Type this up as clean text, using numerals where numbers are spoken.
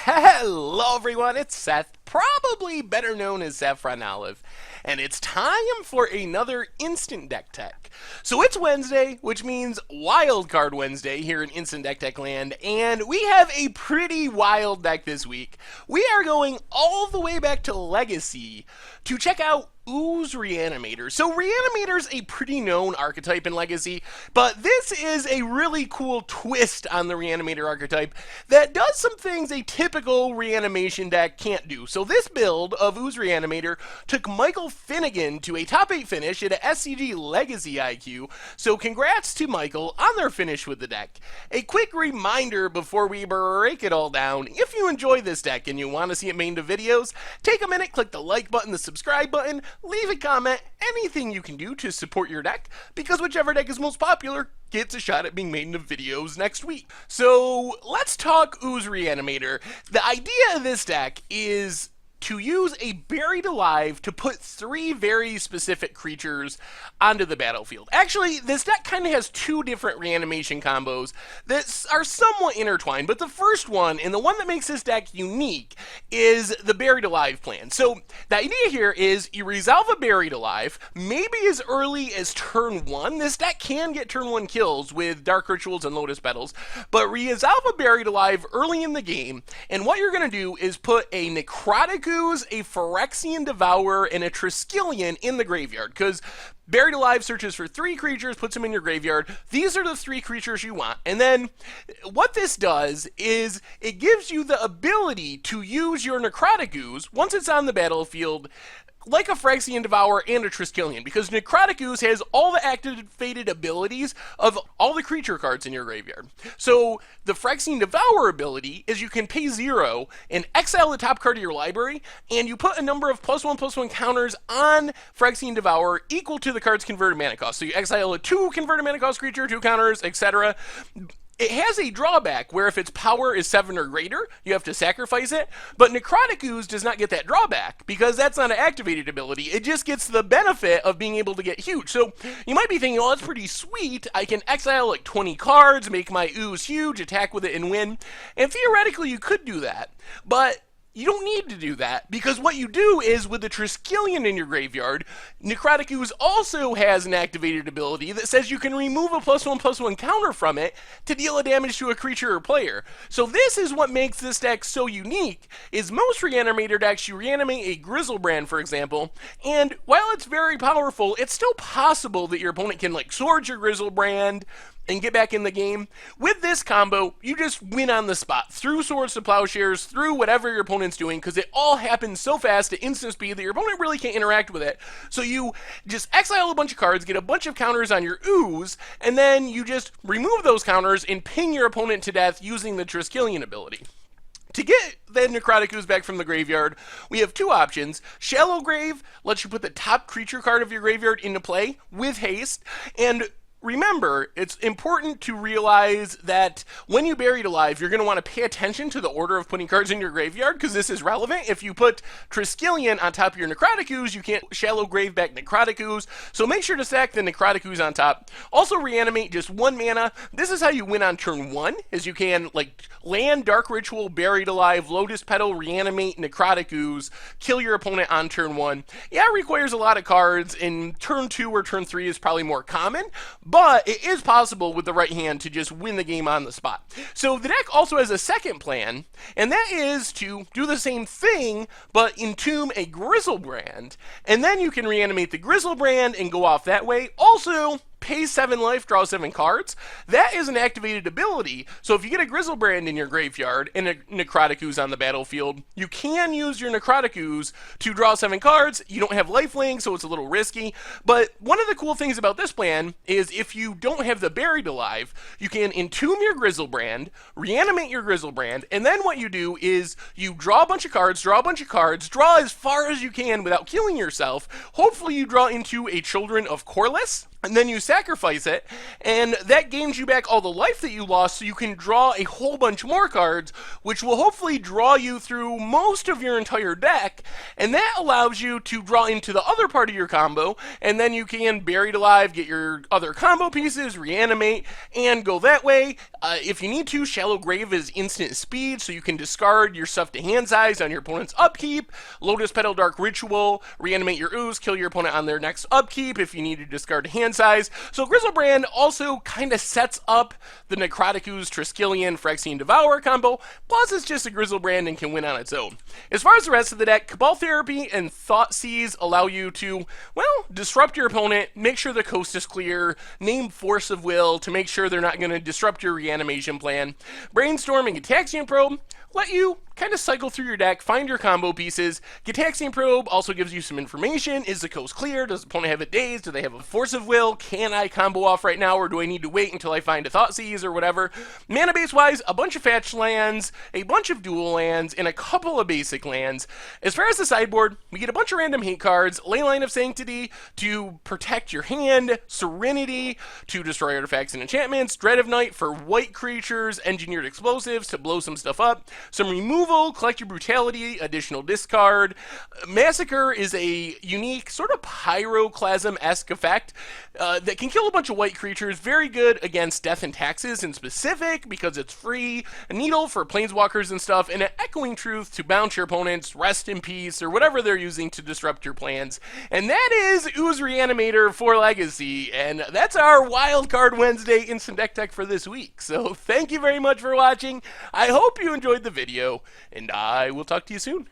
Hello everyone, it's Seth, probably better known as Saffron Olive, and it's time for another Instant Deck Tech. So it's Wednesday, which means Wildcard Wednesday here in Instant Deck Tech land, and we have a pretty wild deck this week. We are going all the way back to Legacy to check out Ooze Reanimator. So Reanimator's a pretty known archetype in Legacy, but this is a really cool twist on the Reanimator archetype that does some things a typical reanimation deck can't do. So this build of Ooze Reanimator took Michael Finnegan to a top 8 finish at a SCG Legacy IQ, so congrats to Michael on their finish with the deck. A quick reminder before we break it all down, if you enjoy this deck and you want to see it made into videos, take a minute, click the like button, the subscribe button, leave a comment, anything you can do to support your deck, because whichever deck is most popular gets a shot at being made into videos next week. So let's talk Ooze Reanimator. The idea of this deck is to use a Buried Alive to put 3 very specific creatures onto the battlefield. Actually, this deck kind of has 2 different reanimation combos that are somewhat intertwined, but the first one, and the one that makes this deck unique, is the Buried Alive plan. So the idea here is you resolve a Buried Alive, maybe as early as turn 1. This deck can get turn 1 kills with Dark Rituals and Lotus Petals, but resolve a Buried Alive early in the game, and what you're going to do is put a Necrotic Ooze, a Phyrexian Devourer, and a Triskelion in the graveyard, because Buried Alive searches for 3 creatures, puts them in your graveyard. These are the 3 creatures you want. And then what this does is it gives you the ability to use your Necrotic Ooze once it's on the battlefield like a Phyrexian Devourer and a Triskelion, because Necrotic Ooze has all the activated abilities of all the creature cards in your graveyard. So the Phyrexian Devourer ability is you can pay 0 and exile the top card of your library, and you put a number of +1/+1 counters on Phyrexian Devourer equal to the card's converted mana cost. So you exile a 2 converted mana cost creature, 2 counters, etc. It has a drawback where if its power is 7 or greater, you have to sacrifice it, but Necrotic Ooze does not get that drawback because that's not an activated ability. It just gets the benefit of being able to get huge. So you might be thinking, oh, that's pretty sweet. I can exile like 20 cards, make my Ooze huge, attack with it, and win. And theoretically, you could do that, but you don't need to do that, because what you do is with the Triskelion in your graveyard, Necrotic Ooze also has an activated ability that says you can remove a +1/+1 counter from it to deal a damage to a creature or player. So this is what makes this deck so unique, is most Reanimator decks, you reanimate a Griselbrand, for example, and while it's very powerful, it's still possible that your opponent can like sword your Griselbrand and get back in the game. With this combo, you just win on the spot, through Swords to Plowshares, through whatever your opponent's doing, because it all happens so fast at instant speed that your opponent really can't interact with it. So you just exile a bunch of cards, get a bunch of counters on your Ooze, and then you just remove those counters and ping your opponent to death using the Triskelion ability. To get the Necrotic Ooze back from the graveyard, we have 2 options. Shallow Grave lets you put the top creature card of your graveyard into play with haste, and remember, it's important to realize that when you Buried Alive, you're going to want to pay attention to the order of putting cards in your graveyard, because this is relevant. If you put Triskelion on top of your Necrotic Ooze, you can't Shallow Grave back Necrotic Ooze, so make sure to stack the Necrotic Ooze on top. Also reanimate just 1 mana. This is how you win on turn 1, is you can like land, Dark Ritual, Buried Alive, Lotus Petal, reanimate, Necrotic Ooze, kill your opponent on turn 1. Yeah, it requires a lot of cards, and turn 2 or turn 3 is probably more common, but it is possible with the right hand to just win the game on the spot. So the deck also has a second plan, and that is to do the same thing, but entomb a Griselbrand, and then you can reanimate the Griselbrand and go off that way. Also, pay 7 life, draw 7 cards. That is an activated ability, so if you get a Griselbrand in your graveyard and a Necrotic Ooze on the battlefield, you can use your Necrotic Ooze to draw 7 cards. You don't have lifelink, so it's a little risky, but one of the cool things about this plan is if you don't have the Buried Alive, you can entomb your Griselbrand, reanimate your Griselbrand, and then what you do is you draw a bunch of cards, draw as far as you can without killing yourself. Hopefully you draw into a Children of Corliss, and then you sacrifice it, and that gains you back all the life that you lost, so you can draw a whole bunch more cards, which will hopefully draw you through most of your entire deck, and that allows you to draw into the other part of your combo, and then you can Buried Alive, get your other combo pieces, reanimate, and go that way. If you need to, Shallow Grave is instant speed, so you can discard your stuff to hand size on your opponent's upkeep. Lotus Petal Dark Ritual, reanimate your Ooze, kill your opponent on their next upkeep if you need to discard to hand size. So Griselbrand also kind of sets up the Necrotic Ooze, Triskelion, Phyrexian Devourer combo, plus it's just a Griselbrand and can win on its own. As far as the rest of the deck, Cabal Therapy and Thoughtseize allow you to, well, disrupt your opponent, make sure the coast is clear, name Force of Will to make sure they're not going to disrupt your reanimation plan. Brainstorm and Gitaxian Probe let you kind of cycle through your deck, find your combo pieces. Gitaxian Probe also gives you some information. Is the coast clear? Does the opponent have it dazed? Do they have a Force of Will? Can I combo off right now, or do I need to wait until I find a Thoughtseize or whatever? Mana base wise, a bunch of fetch lands, a bunch of dual lands, and a couple of basic lands. As far as the sideboard, we get a bunch of random hate cards, Leyline of Sanctity to protect your hand, Serenity to destroy artifacts and enchantments, Dread of Night for white creatures, Engineered Explosives to blow some stuff up, some removal, Collective Brutality, additional discard. Massacre is a unique sort of Pyroclasm-esque effect that can kill a bunch of white creatures, very good against Death and Taxes in specific because it's free, a Needle for Planeswalkers and stuff, and an Echoing Truth to bounce your opponents, rest in peace, or whatever they're using to disrupt your plans. And that is Ooze Reanimator for Legacy, and that's our Wildcard Wednesday instant deck tech for this week. So thank you very much for watching. I hope you enjoyed the video, and I will talk to you soon.